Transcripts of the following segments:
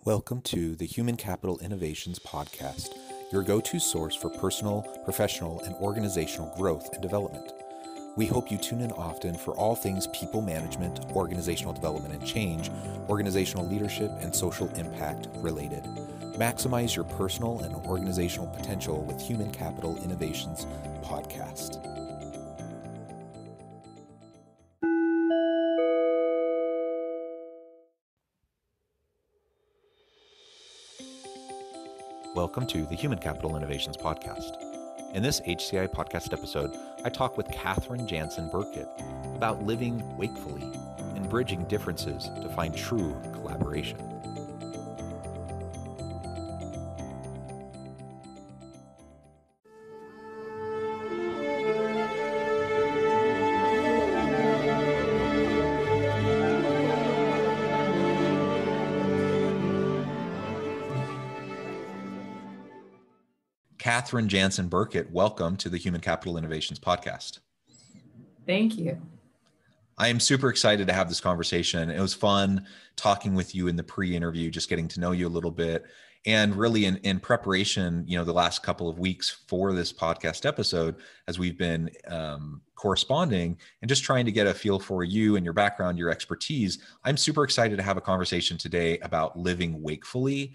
Welcome to the Human Capital Innovations Podcast, your go-to source for personal, professional, and organizational growth and development. We hope you tune in often for all things people management, organizational development and change, organizational leadership, and social impact related. Maximize your personal and organizational potential with Human Capital Innovations Podcast. Welcome to the Human Capital Innovations Podcast. In this HCI podcast episode, I talk with Katherine Jansen Burkett about living wakefully and bridging differences to find true collaboration. Katherine Jansen Burkett, welcome to the Human Capital Innovations Podcast. Thank you. I am super excited to have this conversation. It was fun talking with you in the pre-interview, just getting to know you a little bit. And really in preparation, the last couple of weeks for this podcast episode, as we've been corresponding and just trying to get a feel for you and your background, your expertise, I'm super excited to have a conversation today about living wakefully,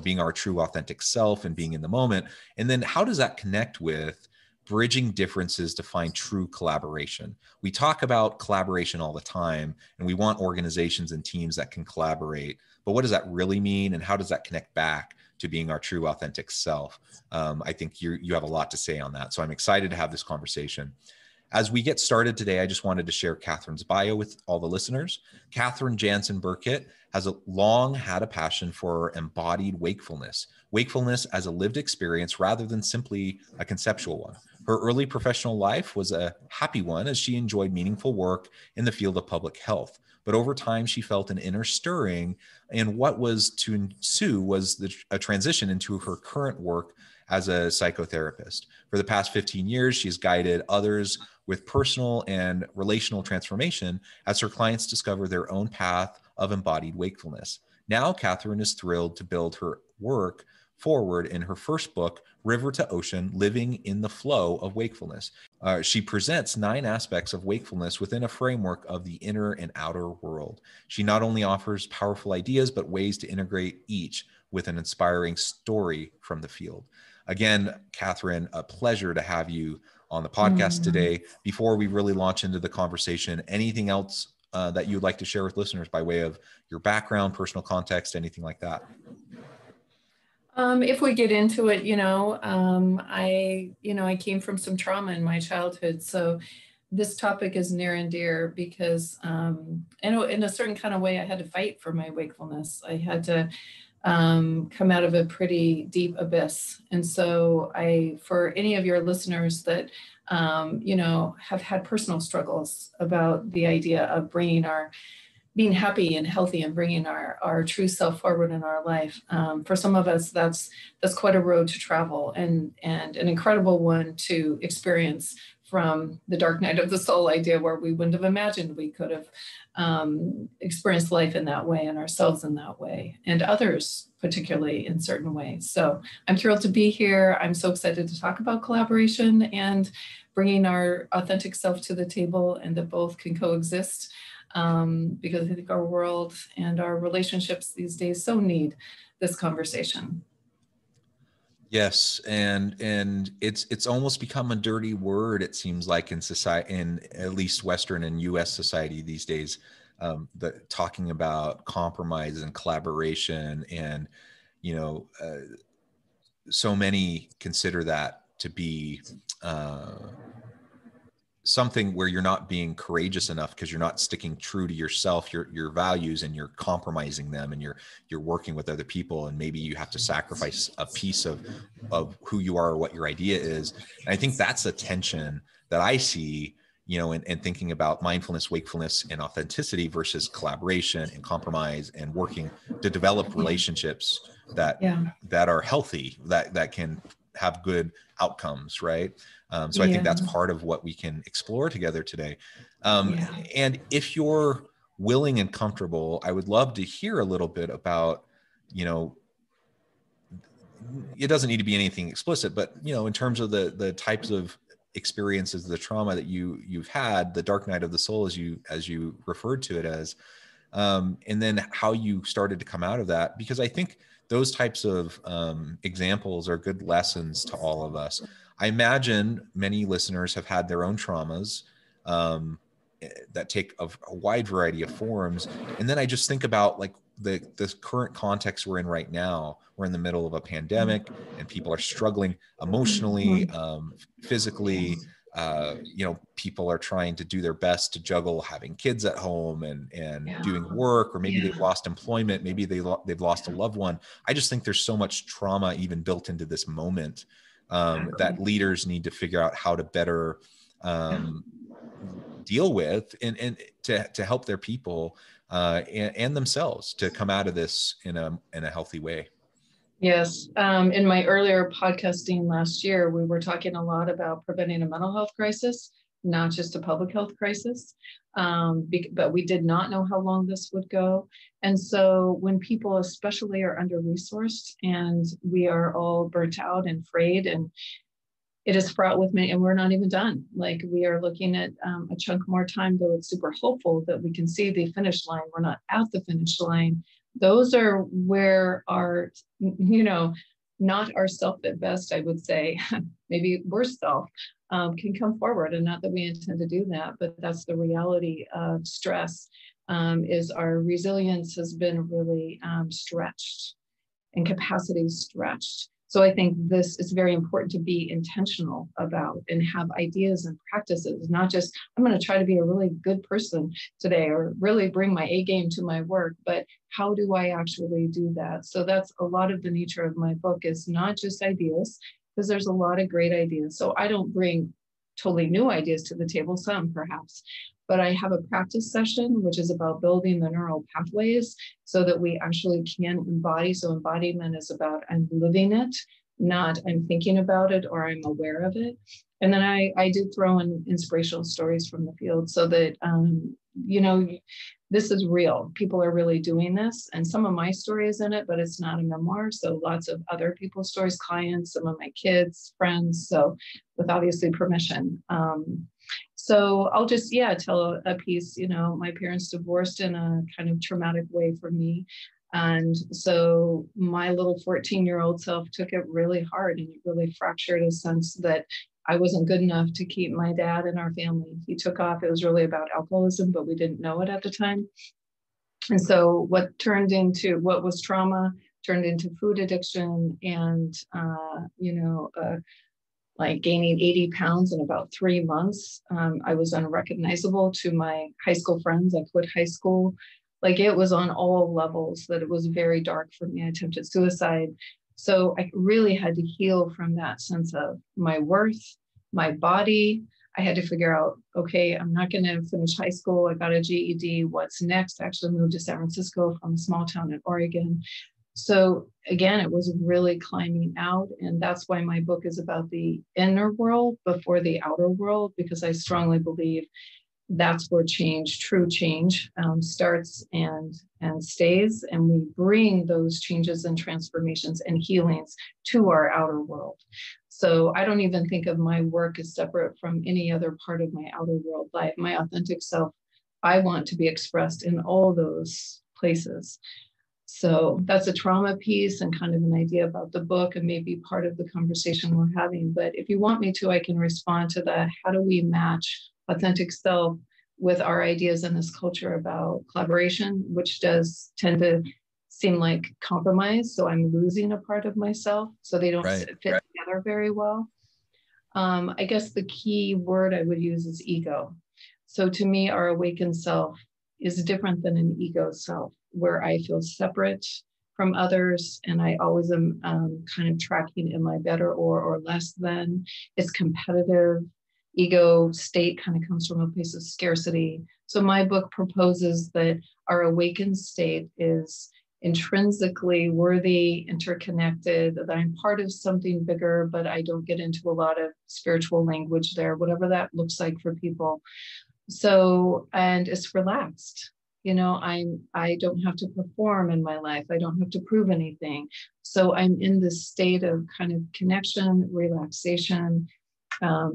being our true authentic self and being in the moment. And then how does that connect with bridging differences to find true collaboration? We talk about collaboration all the time, and we want organizations and teams that can collaborate. But what does that really mean, and how does that connect back to being our true authentic self? I think you have a lot to say on that. So I'm excited to have this conversation. As we get started today, I just wanted to share Katherine's bio with all the listeners. Katherine Jansen Burkett has long had a passion for embodied wakefulness as a lived experience rather than simply a conceptual one. Her early professional life was a happy one as she enjoyed meaningful work in the field of public health. But over time, she felt an inner stirring, and what was to ensue was a transition into her current work as a psychotherapist. For the past 15 years, she's guided others with personal and relational transformation as her clients discover their own path of embodied wakefulness. Now, Katherine is thrilled to build her work forward in her first book, River to Ocean, Living in the Flow of Wakefulness. She presents 9 aspects of wakefulness within a framework of the inner and outer world. She not only offers powerful ideas, but ways to integrate each with an inspiring story from the field. Again, Katherine, a pleasure to have you on the podcast today. Before we really launch into the conversation, anything else that you'd like to share with listeners by way of your background, personal context, anything like that? If we get into it, I came from some trauma in my childhood. So this topic is near and dear because in a certain kind of way, I had to fight for my wakefulness. I had to come out of a pretty deep abyss. And so for any of your listeners that, have had personal struggles about the idea of being happy and healthy and bringing our true self forward in our life. For some of us, that's quite a road to travel and an incredible one to experience from the dark night of the soul idea where we wouldn't have imagined we could have experienced life in that way and ourselves in that way and others particularly in certain ways. So I'm thrilled to be here. I'm so excited to talk about collaboration and bringing our authentic self to the table and that both can coexist. Because I think our world and our relationships these days so need this conversation. Yes, and it's almost become a dirty word, it seems like, in society, in at least Western and U.S. society these days, talking about compromise and collaboration, and so many consider that to be something where you're not being courageous enough because you're not sticking true to yourself, your values, and you're compromising them, and you're working with other people, and maybe you have to sacrifice a piece of who you are or what your idea is. And I think that's a tension that I see, in thinking about mindfulness, wakefulness, and authenticity versus collaboration and compromise and working to develop relationships that are healthy, that can have good outcomes, right? So I think that's part of what we can explore together today. And if you're willing and comfortable, I would love to hear a little bit about you know, it doesn't need to be anything explicit, but, you know, in terms of the types of experiences, the trauma that you've had, the dark night of the soul, as you referred to it as, and then how you started to come out of that, because I think those types of examples are good lessons to all of us. I imagine many listeners have had their own traumas that take a wide variety of forms. And then I just think about like the current context we're in right now. We're in the middle of a pandemic and people are struggling emotionally, physically. You know, people are trying to do their best to juggle having kids at home and doing work, or maybe they've lost employment, maybe they've lost a loved one. I just think there's so much trauma even built into this moment that leaders need to figure out how to better deal with, and to help their people and themselves to come out of this in a healthy way. Yes. In my earlier podcasting last year, we were talking a lot about preventing a mental health crisis, not just a public health crisis. But we did not know how long this would go. And so when people especially are under-resourced and we are all burnt out and frayed, and it is fraught with many, and we're not even done. Like, we are looking at a chunk more time, though it's super hopeful that we can see the finish line. We're not at the finish line. Those are where our, you know, not our self at best, I would say, maybe worse self, can come forward. And not that we intend to do that, but that's the reality of stress, is our resilience has been really stretched and capacity stretched. So I think this is very important to be intentional about and have ideas and practices, not just, I'm going to try to be a really good person today or really bring my A game to my work, but how do I actually do that? So that's a lot of the nature of my book, is not just ideas, because there's a lot of great ideas. So I don't bring totally new ideas to the table, some perhaps, but I have a practice session, which is about building the neural pathways so that we actually can embody. So embodiment is about, I'm living it, not I'm thinking about it or I'm aware of it. And then I do throw in inspirational stories from the field so that, you know, this is real. People are really doing this. And some of my story is in it, but it's not a memoir. So lots of other people's stories, clients, some of my kids, friends. So with obviously permission. So I'll just, tell a piece. You know, my parents divorced in a kind of traumatic way for me. And so my little 14-year-old self took it really hard, and it really fractured a sense that I wasn't good enough to keep my dad in our family. He took off. It was really about alcoholism, but we didn't know it at the time. And so what was trauma turned into food addiction and, like gaining 80 pounds in about 3 months. I was unrecognizable to my high school friends. I quit high school. Like, it was on all levels that it was very dark for me. I attempted suicide. So I really had to heal from that sense of my worth, my body. I had to figure out, okay, I'm not going to finish high school. I got a GED. What's next? I actually moved to San Francisco from a small town in Oregon. So again, it was really climbing out. And that's why my book is about the inner world before the outer world, because I strongly believe that's where true change starts and stays. And we bring those changes and transformations and healings to our outer world. So I don't even think of my work as separate from any other part of my outer world life. My authentic self, I want to be expressed in all those places. So that's a trauma piece and kind of an idea about the book, and maybe part of the conversation we're having. But if you want me to, I can respond to that. How do we match authentic self with our ideas in this culture about collaboration, which does tend to seem like compromise? So I'm losing a part of myself, so they don't fit together very well. I guess the key word I would use is ego. So to me, our awakened self is different than an ego self, where I feel separate from others, and I always am kind of tracking, am I better or less than? It's competitive. Ego state kind of comes from a place of scarcity. So my book proposes that our awakened state is intrinsically worthy, interconnected, that I'm part of something bigger, but I don't get into a lot of spiritual language there, whatever that looks like for people. So, and it's relaxed. I don't have to perform in my life. I don't have to prove anything. So I'm in this state of kind of connection, relaxation.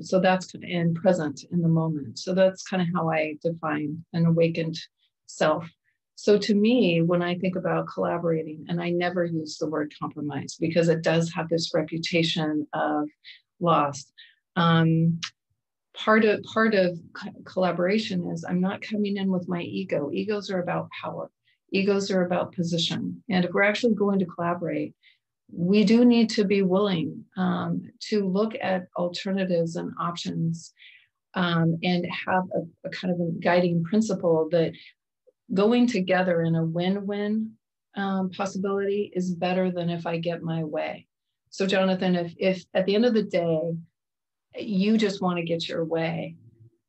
So that's and present in the moment. So that's kind of how I define an awakened self. So to me, when I think about collaborating, and I never use the word compromise because it does have this reputation of loss. Part of collaboration is I'm not coming in with my ego. Egos are about power. Egos are about position. And if we're actually going to collaborate, we do need to be willing to look at alternatives and options, and have a kind of a guiding principle that going together in a win-win possibility is better than if I get my way. So Jonathan, if at the end of the day, you just want to get your way,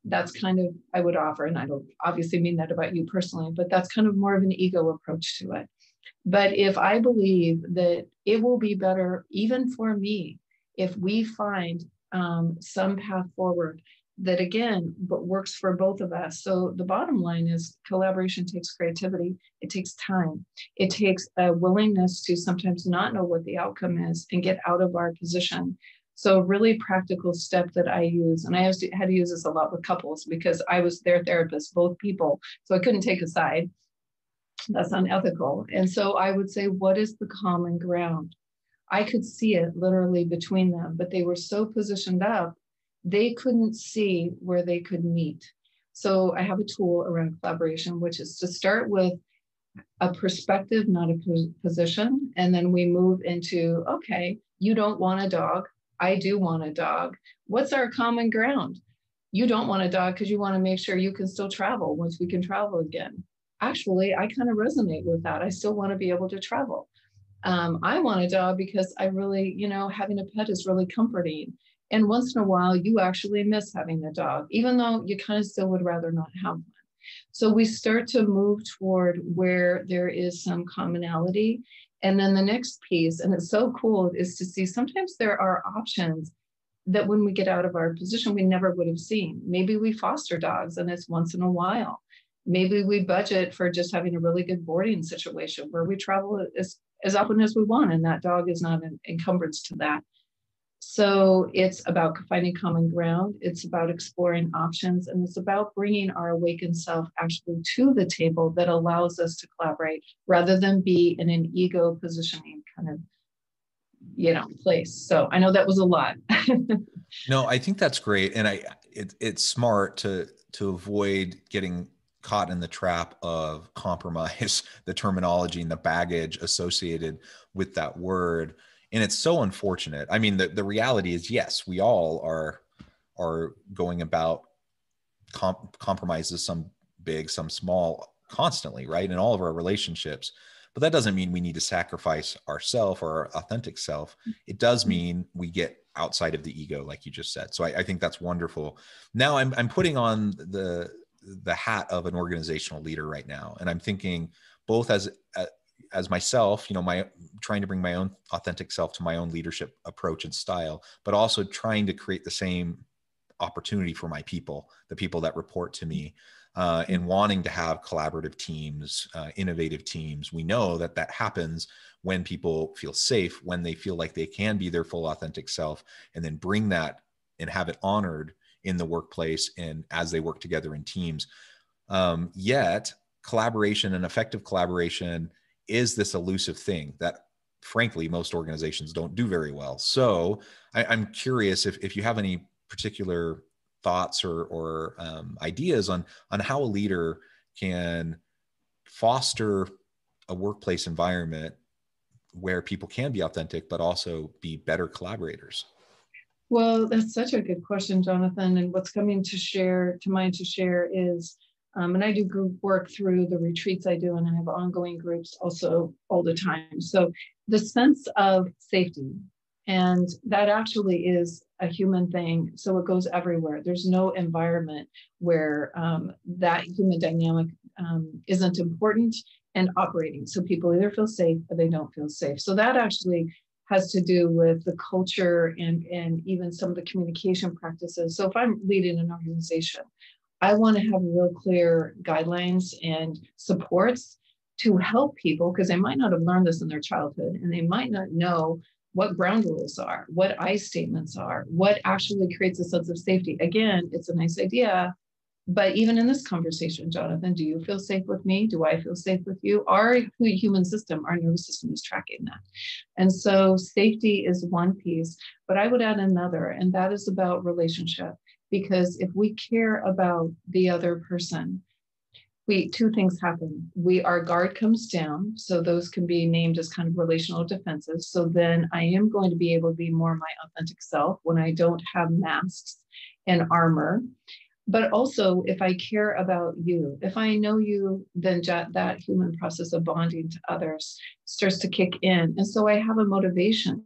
that's kind of, I would offer, and I don't obviously mean that about you personally, but that's kind of more of an ego approach to it. But if I believe that it will be better, even for me, if we find some path forward that, again, but works for both of us. So the bottom line is collaboration takes creativity. It takes time. It takes a willingness to sometimes not know what the outcome is and get out of our position. So a really practical step that I use, and I had to use this a lot with couples because I was their therapist, both people, so I couldn't take a side. That's unethical. And so I would say, what is the common ground? I could see it literally between them, but they were so positioned up, they couldn't see where they could meet. So I have a tool around collaboration, which is to start with a perspective, not a position. And then we move into, okay, you don't want a dog. I do want a dog. What's our common ground? You don't want a dog because you want to make sure you can still travel once we can travel again. Actually, I kind of resonate with that. I still want to be able to travel. I want a dog because I really, having a pet is really comforting. And once in a while, you actually miss having a dog, even though you kind of still would rather not have one. So we start to move toward where there is some commonality. And then the next piece, and it's so cool, is to see sometimes there are options that when we get out of our position, we never would have seen. Maybe we foster dogs and it's once in a while. Maybe we budget for just having a really good boarding situation where we travel as often as we want, and that dog is not an encumbrance to that. So it's about finding common ground. It's about exploring options, and it's about bringing our awakened self actually to the table that allows us to collaborate rather than be in an ego positioning kind of, place. So I know that was a lot. No, I think that's great. And it's smart to avoid getting caught in the trap of compromise, the terminology and the baggage associated with that word. And it's so unfortunate. I mean, the reality is, yes, we all are going about compromises, some big, some small, constantly, right? In all of our relationships. But that doesn't mean we need to sacrifice ourself or our authentic self. It does mean we get outside of the ego, like you just said. So I think that's wonderful. Now I'm putting on the hat of an organizational leader right now, and I'm thinking both as myself, my trying to bring my own authentic self to my own leadership approach and style, but also trying to create the same opportunity for my people, the people that report to me, and wanting to have collaborative teams, innovative teams. We know that happens when people feel safe, when they feel like they can be their full authentic self, and then bring that and have it honored in the workplace and as they work together in teams. Yet collaboration and effective collaboration is this elusive thing that frankly most organizations don't do very well. So I'm curious if you have any particular thoughts or ideas on how a leader can foster a workplace environment where people can be authentic, but also be better collaborators. Well, that's such a good question, Jonathan. And what's coming to mind to share is, and I do group work through the retreats I do, and I have ongoing groups also all the time. So the sense of safety, and that actually is a human thing. So it goes everywhere. There's no environment where that human dynamic isn't important and operating. So people either feel safe or they don't feel safe. So that actually has to do with the culture and even some of the communication practices. So if I'm leading an organization, I want to have real clear guidelines and supports to help people, because they might not have learned this in their childhood, and they might not know what ground rules are, what I statements are, what actually creates a sense of safety. Again, it's a nice idea, but even in this conversation, Jonathan, do you feel safe with me? Do I feel safe with you? Our human system, our nervous system is tracking that. And so safety is one piece, but I would add another, and that is about relationship. Because if we care about the other person, two things happen. Our guard comes down. So those can be named as kind of relational defenses. So then I am going to be able to be more my authentic self when I don't have masks and armor. But also, if I care about you, if I know you, then that human process of bonding to others starts to kick in. And so I have a motivation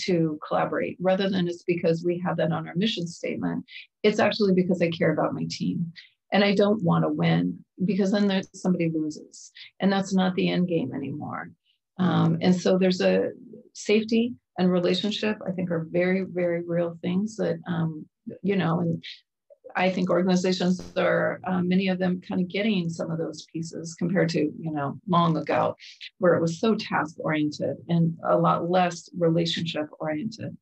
to collaborate, rather than it's because we have that on our mission statement. It's actually because I care about my team. And I don't want to win, because then somebody loses. And that's not the end game anymore. And so there's a safety and relationship, I think, are very, very real things that, and I think organizations are, many of them, kind of getting some of those pieces compared to, long ago, where it was so task oriented and a lot less relationship oriented.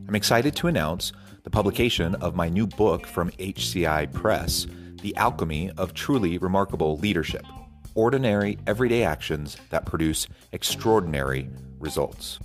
I'm excited to announce the publication of my new book from HCI Press, The Alchemy of Truly Remarkable Leadership: Ordinary, Everyday Actions That Produce Extraordinary Results.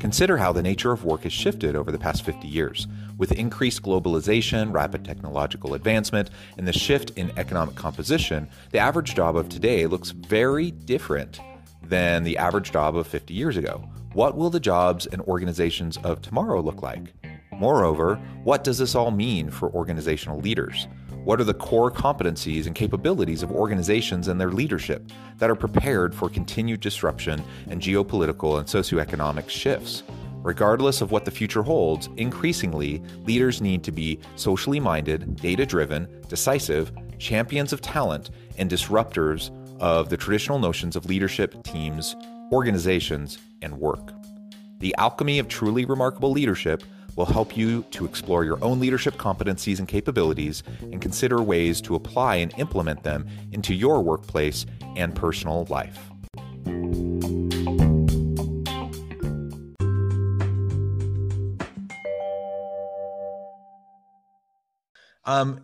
Consider how the nature of work has shifted over the past 50 years. With increased globalization, rapid technological advancement, and the shift in economic composition, the average job of today looks very different than the average job of 50 years ago. What will the jobs and organizations of tomorrow look like? Moreover, what does this all mean for organizational leaders? What are the core competencies and capabilities of organizations and their leadership that are prepared for continued disruption and geopolitical and socioeconomic shifts? Regardless of what the future holds, increasingly, leaders need to be socially minded, data-driven, decisive, champions of talent, and disruptors of the traditional notions of leadership, teams, organizations, and work. The Alchemy of Truly Remarkable Leadership will help you to explore your own leadership competencies and capabilities and consider ways to apply and implement them into your workplace and personal life.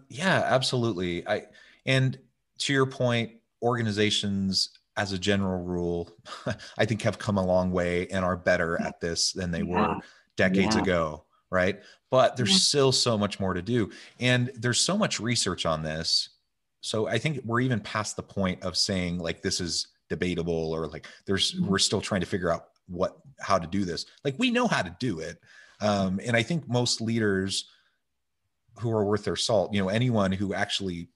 Yeah, absolutely. And to your point, organizations as a general rule, I think have come a long way and are better at this than they were decades ago, right? But there's still so much more to do. And there's so much research on this. So I think we're even past the point of saying like, this is debatable, or like we're still trying to figure out how to do this. Like, we know how to do it. And I think most leaders who are worth their salt, anyone who actually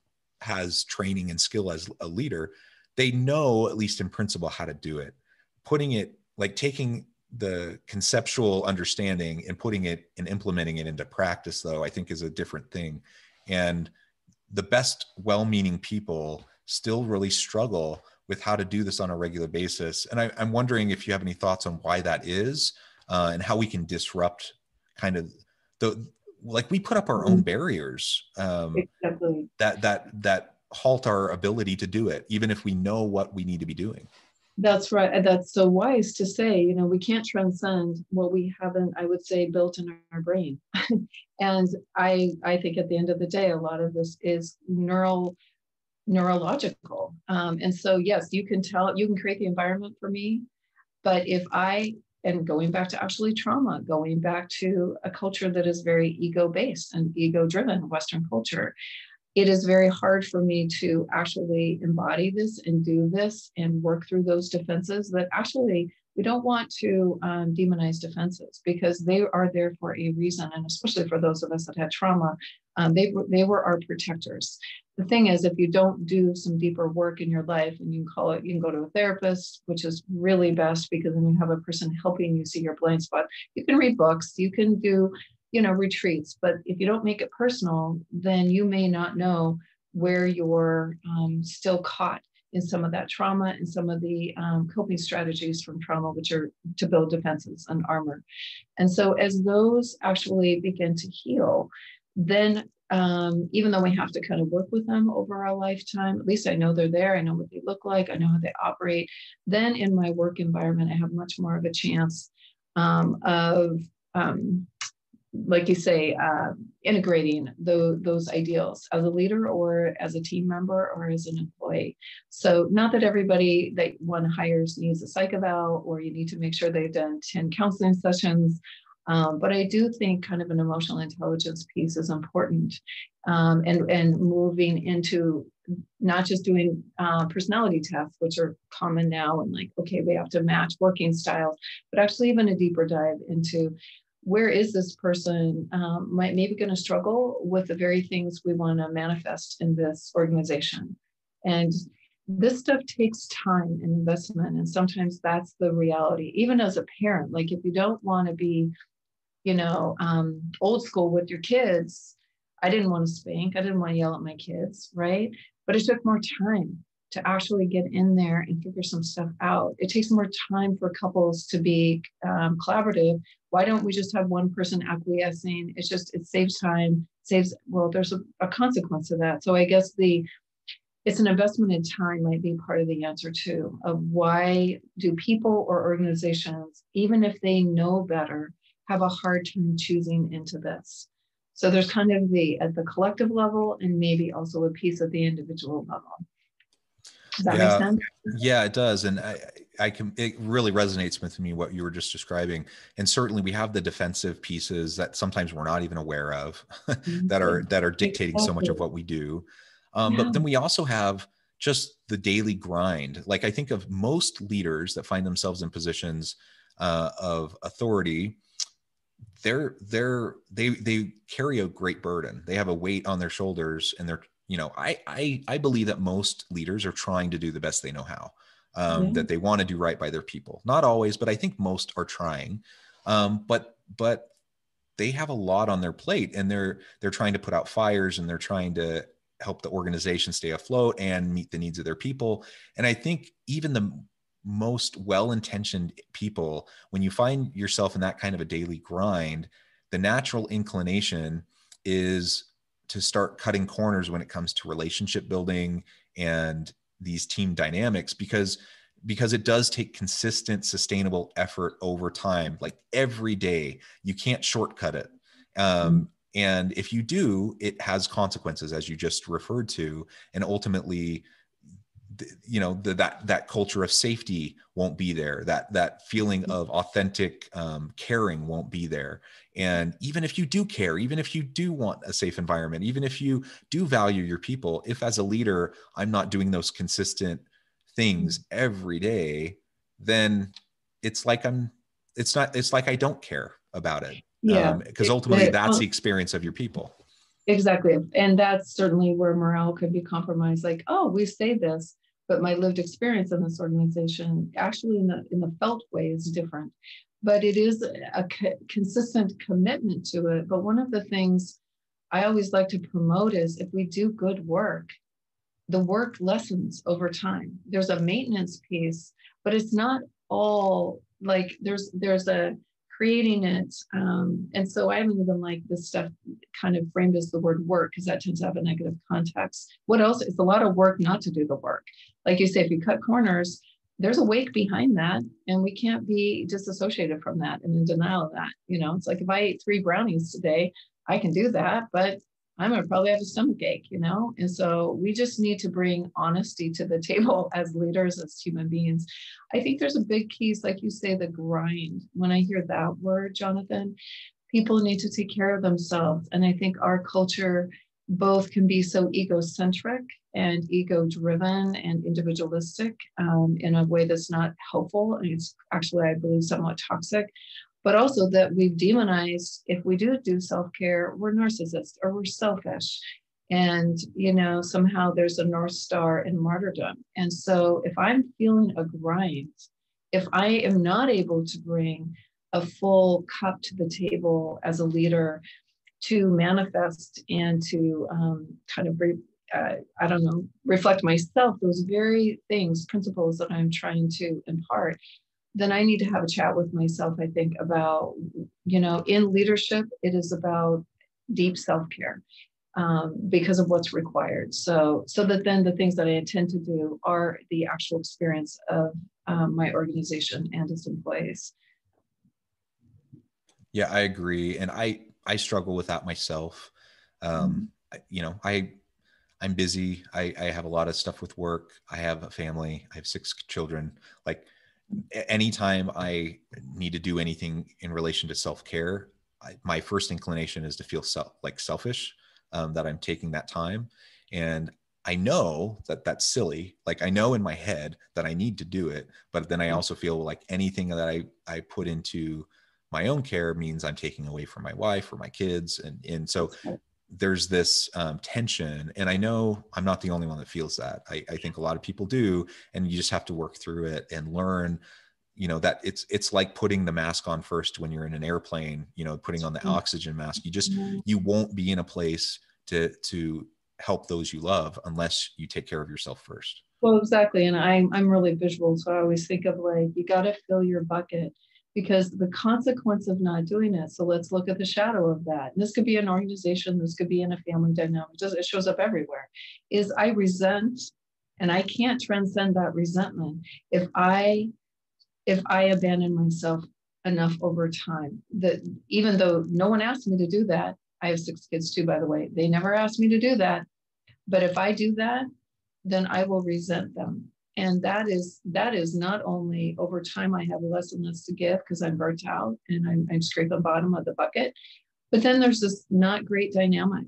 has training and skill as a leader, they know, at least in principle, how to do it. Putting it, like taking the conceptual understanding and putting it and implementing it into practice, though, I think is a different thing. And the best well-meaning people still really struggle with how to do this on a regular basis. And I'm wondering if you have any thoughts on why that is, and how we can disrupt kind of we put up our own barriers Exactly. that halt our ability to do it, even if we know what we need to be doing. That's right. And that's so wise to say, we can't transcend what we haven't, I would say, built in our brain. And I think at the end of the day, a lot of this is neurological. And so, yes, you can create the environment for me, but and going back to actually trauma, going back to a culture that is very ego-based and ego-driven, Western culture, it is very hard for me to actually embody this and do this and work through those defenses. That actually, we don't want to demonize defenses, because they are there for a reason. And especially for those of us that had trauma, they were our protectors. The thing is, if you don't do some deeper work in your life, and you can go to a therapist, which is really best, because then you have a person helping you see your blind spot. You can read books, you can do retreats, but if you don't make it personal, then you may not know where you're still caught in some of that trauma and some of the coping strategies from trauma, which are to build defenses and armor. And so as those actually begin to heal, then even though we have to kind of work with them over our lifetime, at least I know they're there, I know what they look like, I know how they operate. Then in my work environment, I have much more of a chance of, like you say, integrating those ideals as a leader or as a team member or as an employee. So not that everybody that one hires needs a psych eval, or you need to make sure they've done 10 counseling sessions. But I do think kind of an emotional intelligence piece is important, and moving into not just doing personality tests, which are common now, and like, okay, we have to match working styles, but actually even a deeper dive into where is this person maybe going to struggle with the very things we want to manifest in this organization. And this stuff takes time and investment. And sometimes that's the reality, even as a parent. Like if you don't want to be, old school with your kids, I didn't want to spank, I didn't want to yell at my kids, right? But it took more time to actually get in there and figure some stuff out. It takes more time for couples to be collaborative. Why don't we just have one person acquiescing? It saves time, there's a consequence to that. So I guess it's an investment in time might be part of the answer too, of why do people or organizations, even if they know better, have a hard time choosing into this. So there's kind of at the collective level and maybe also a piece at the individual level. Does that make sense? Yeah, it does. And it really resonates with me, what you were just describing. And certainly we have the defensive pieces that sometimes we're not even aware of that are dictating so much of what we do. But then we also have just the daily grind. Like I think of most leaders that find themselves in positions of authority, they carry a great burden. They have a weight on their shoulders, and I believe that most leaders are trying to do the best they know how, that they want to do right by their people. Not always, but I think most are trying. But they have a lot on their plate, and they're trying to put out fires, and they're trying to help the organization stay afloat and meet the needs of their people. And I think even the most well-intentioned people, when you find yourself in that kind of a daily grind, the natural inclination is to start cutting corners when it comes to relationship building and these team dynamics, because it does take consistent, sustainable effort over time. Like every day, you can't shortcut it. And if you do, it has consequences, as you just referred to. And ultimately, that culture of safety won't be there. That feeling of authentic caring won't be there. And even if you do care, even if you do want a safe environment, even if you do value your people, if as a leader, I'm not doing those consistent things every day, then it's like I don't care about it. Because ultimately that's the experience of your people. Exactly. And that's certainly where morale could be compromised. Like, oh, we say this, but my lived experience in this organization actually in the felt way is different. But it is a consistent commitment to it. But one of the things I always like to promote is if we do good work, the work lessens over time. There's a maintenance piece, but it's not all like there's a creating it. And so I haven't even like this stuff kind of framed as the word work, because that tends to have a negative context. What else? It's a lot of work not to do the work. Like you say, if you cut corners, there's a weight behind that, and we can't be disassociated from that and in denial of that. It's like if I ate 3 brownies today, I can do that, but I'm going to probably have a stomach ache, And so we just need to bring honesty to the table as leaders, as human beings. I think there's a big piece, like you say, the grind. When I hear that word, Jonathan, people need to take care of themselves. And I think our culture both can be so egocentric and ego-driven and individualistic in a way that's not helpful. And it's actually, I believe, somewhat toxic. But also that we've demonized, if we do self-care, we're narcissists or we're selfish. And, somehow there's a North Star in martyrdom. And so if I'm feeling a grind, if I am not able to bring a full cup to the table as a leader to manifest and to kind of I don't know, reflect myself, those very things, principles that I'm trying to impart, then I need to have a chat with myself, I think, about, in leadership, it is about deep self-care, because of what's required. So that then the things that I intend to do are the actual experience of my organization and its employees. Yeah, I agree. And I struggle with that myself. I'm busy. I have a lot of stuff with work. I have a family. I have 6 children. Like anytime I need to do anything in relation to self-care, my first inclination is to feel selfish, that I'm taking that time. And I know that that's silly. Like I know in my head that I need to do it, but then I also feel like anything that I put into my own care means I'm taking away from my wife or my kids. And so there's this tension, and I know I'm not the only one that feels that. I think a lot of people do, and you just have to work through it and learn, that it's like putting the mask on first when you're in an airplane, putting on the oxygen mask. You won't be in a place to help those you love unless you take care of yourself first. Well, exactly. And I'm really visual. So I always think of like, you got to fill your bucket, because the consequence of not doing it. So let's look at the shadow of that. And this could be an organization, this could be in a family dynamic. It shows up everywhere. Is I resent, and I can't transcend that resentment if I abandon myself enough over time. That even though no one asked me to do that, I have 6 kids too, by the way. They never asked me to do that. But if I do that, then I will resent them. And that is not only over time, I have less and less to give because I'm burnt out and I'm scraping the bottom of the bucket, but then there's this not great dynamic.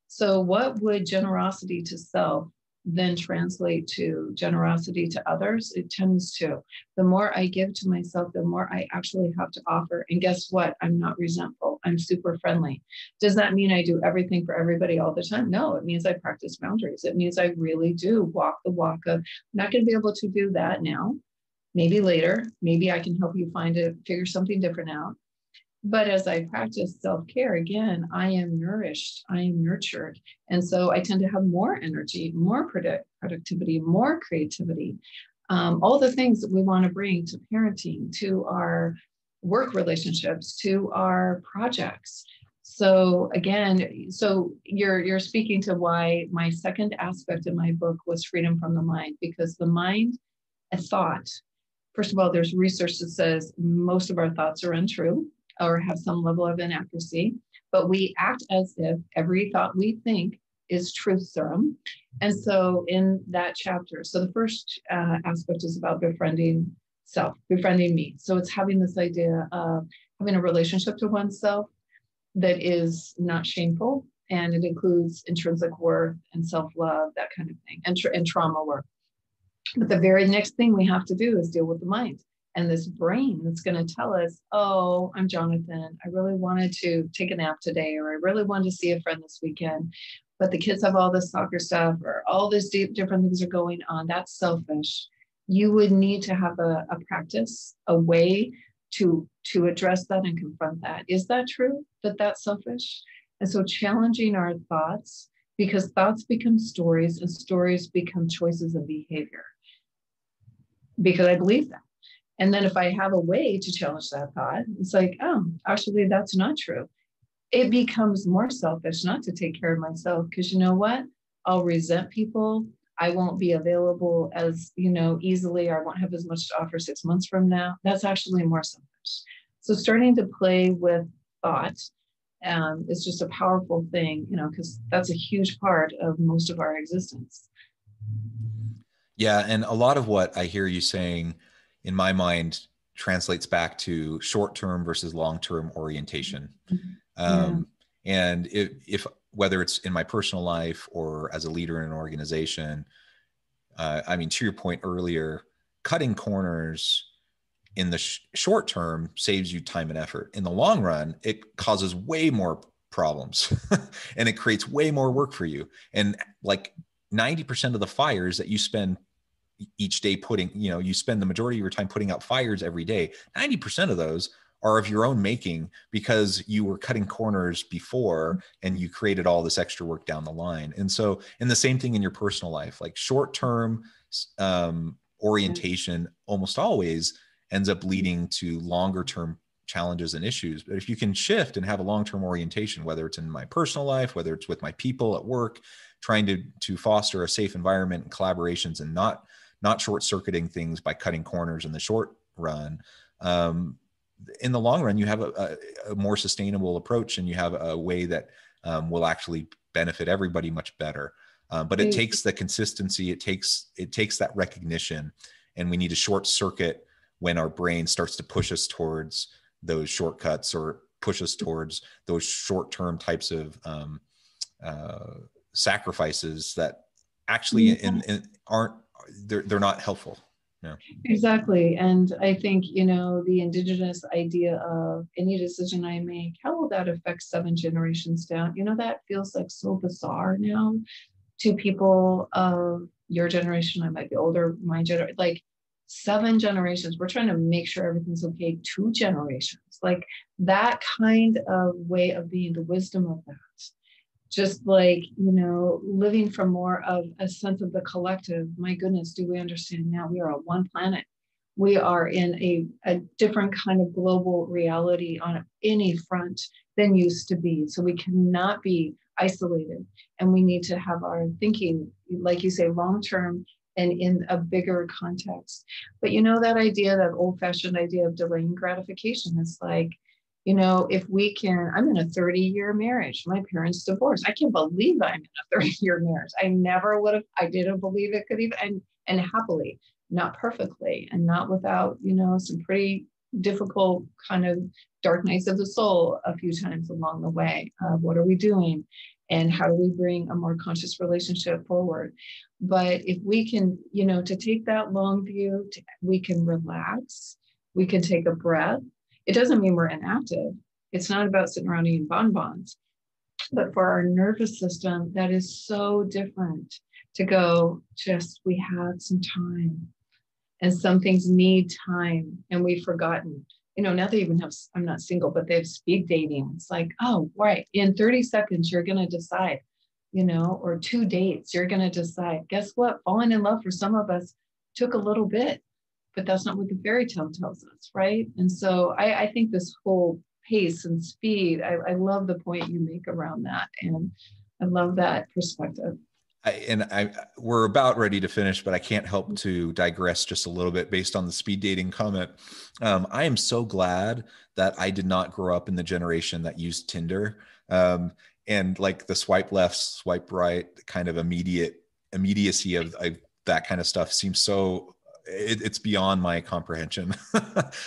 So what would generosity to self then translate to generosity to others? It tends to. The more I give to myself, the more I actually have to offer. And guess what? I'm not resentful. I'm super friendly. Does that mean I do everything for everybody all the time? No, it means I practice boundaries. It means I really do walk the walk of, I'm not going to be able to do that now. Maybe later. Maybe I can help you figure something different out. But as I practice self-care, again, I am nourished, I am nurtured. And so I tend to have more energy, more productivity, more creativity, all the things that we want to bring to parenting, to our work relationships, to our projects. So again, so you're speaking to why my second aspect of my book was freedom from the mind, because the mind, a thought, first of all, there's research that says most of our thoughts are untrue or have some level of inaccuracy, but we act as if every thought we think is truth serum. And so in that chapter, so the first aspect is about befriending self, befriending me. So it's having this idea of having a relationship to oneself that is not shameful, and it includes intrinsic worth and self-love, that kind of thing, and trauma work. But the very next thing we have to do is deal with the mind. And this brain that's going to tell us, oh, I'm Jonathan. I really wanted to take a nap today, or I really wanted to see a friend this weekend, but the kids have all this soccer stuff, or all these different things are going on. That's selfish. You would need to have a practice, a way to address that and confront that. Is that true, that that's selfish? And so challenging our thoughts, because thoughts become stories and stories become choices of behavior. Because I believe that. And then if I have a way to challenge that thought, it's like, oh, actually, that's not true. It becomes more selfish not to take care of myself, because you know what? I'll resent people. I won't be available as, easily, or I won't have as much to offer 6 months from now. That's actually more selfish. So starting to play with thought is just a powerful thing, because that's a huge part of most of our existence. Yeah. And a lot of what I hear you saying in my mind translates back to short-term versus long-term orientation. Yeah. And if whether it's in my personal life or as a leader in an organization, to your point earlier, cutting corners in the short term saves you time and effort. In the long run, it causes way more problems and it creates way more work for you. And like 90% of the fires that you spend each day you spend the majority of your time putting out fires every day. 90% of those are of your own making because you were cutting corners before and you created all this extra work down the line. And so, and the same thing in your personal life, like short-term orientation almost always ends up leading to longer-term challenges and issues. But if you can shift and have a long-term orientation, whether it's in my personal life, whether it's with my people at work, trying to foster a safe environment and collaborations, and not short-circuiting things by cutting corners in the short run, in the long run, you have a more sustainable approach, and you have a way that will actually benefit everybody much better. But it takes the consistency. It takes that recognition, and we need to short circuit when our brain starts to push us towards those shortcuts or push us towards those short-term types of sacrifices that actually aren't, they're not helpful. Yeah. Exactly. And I think, the indigenous idea of any decision I make, how will that affect 7 generations down? That feels like so bizarre now to people of your generation. I might be older, my generation, like 7 generations. We're trying to make sure everything's okay. 2 generations, like that kind of way of being, the wisdom of that. Just like, living from more of a sense of the collective. My goodness, do we understand now we are on one planet? We are in a different kind of global reality on any front than used to be. So we cannot be isolated, and we need to have our thinking, like you say, long-term and in a bigger context. But that idea, that old-fashioned idea of delaying gratification is like, if we can, I'm in a 30-year marriage. My parents divorced. I can't believe I'm in a 30-year marriage. I never would have, I didn't believe it could even, and happily, not perfectly, and not without, some pretty difficult kind of dark nights of the soul a few times along the way. What are we doing? And how do we bring a more conscious relationship forward? But if we can, to take that long view, we can relax, we can take a breath. It doesn't mean we're inactive. It's not about sitting around eating bonbons. But for our nervous system, that is so different to go, we have some time. And some things need time, and we've forgotten. Now they even have, I'm not single, but they have speed dating. It's like, oh, right. In 30 seconds, you're going to decide, or 2 dates, you're going to decide. Guess what? Falling in love for some of us took a little bit. But that's not what the fairy tale tells us, right? And so I think this whole pace and speed, I love the point you make around that. And I love that perspective. We're about ready to finish, but I can't help to digress just a little bit based on the speed dating comment. I am so glad that I did not grow up in the generation that used Tinder. And like the swipe left, swipe right, kind of immediacy of that kind of stuff seems so, it's beyond my comprehension.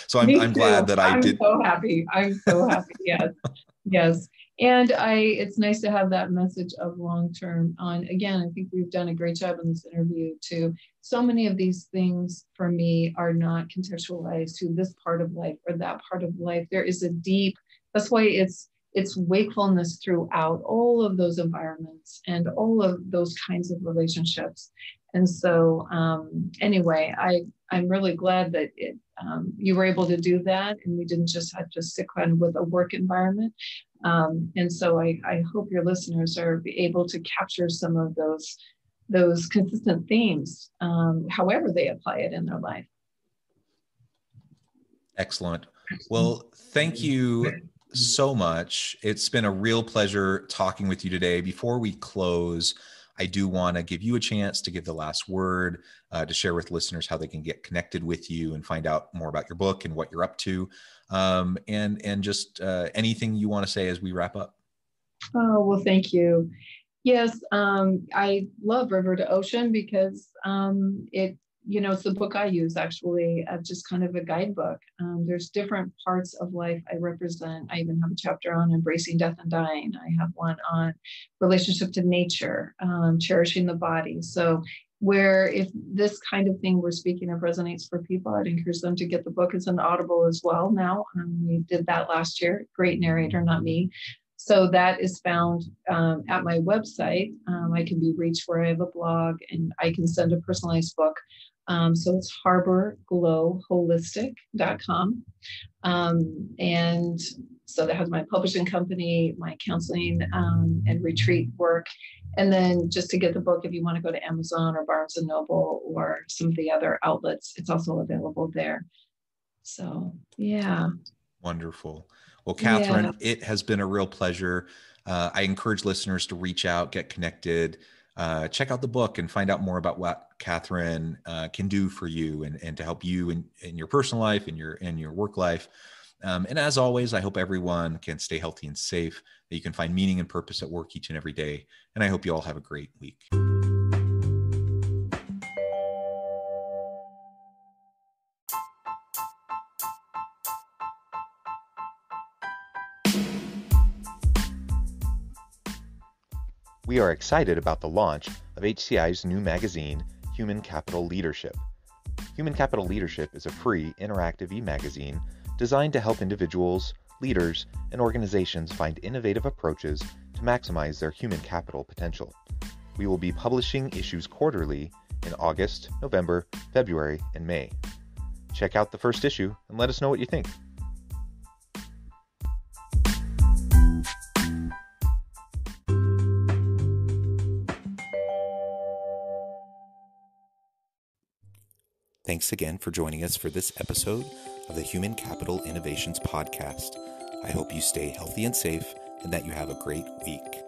So I'm glad that I did. I'm so happy. Yes. Yes. And it's nice to have that message of long-term on. Again, I think we've done a great job in this interview too. So many of these things for me are not contextualized to this part of life or that part of life. There is a deep, that's why it's wakefulness throughout all of those environments and all of those kinds of relationships. And so anyway, I'm really glad that you were able to do that, and we didn't just have to stick on with a work environment. And so I hope your listeners are able to capture some of those consistent themes, however they apply it in their life. Excellent. Well, thank you so much. It's been a real pleasure talking with you today. Before we close, I do want to give you a chance to give the last word, to share with listeners how they can get connected with you and find out more about your book and what you're up to, and just anything you want to say as we wrap up. Oh, well, thank you. Yes, I love River to Ocean because it's the book I use actually as just kind of a guidebook. There's different parts of life I represent. I even have a chapter on embracing death and dying. I have one on relationship to nature, cherishing the body. So where if this kind of thing we're speaking of resonates for people, I'd encourage them to get the book. It's an Audible as well now. We did that last year. Great narrator, not me. So that is found at my website. I can be reached where I have a blog, and I can send a personalized book So it's harborglowholistic.com. And so that has my publishing company, my counseling and retreat work. And then just to get the book, if you want to go to Amazon or Barnes and Noble or some of the other outlets, it's also available there. So, yeah. Wonderful. Well, Katherine, Yeah. it has been a real pleasure. I encourage listeners to reach out, get connected, check out the book and find out more about what Katherine can do for you and to help you in your personal life and your work life. And as always, I hope everyone can stay healthy and safe, that you can find meaning and purpose at work each and every day. And I hope you all have a great week. We are excited about the launch of HCI's new magazine, Human Capital Leadership. Human Capital Leadership is a free, interactive e-magazine designed to help individuals, leaders, and organizations find innovative approaches to maximize their human capital potential. We will be publishing issues quarterly in August, November, February, and May. Check out the first issue and let us know what you think. Thanks again for joining us for this episode of the Human Capital Innovations Podcast. I hope you stay healthy and safe and that you have a great week.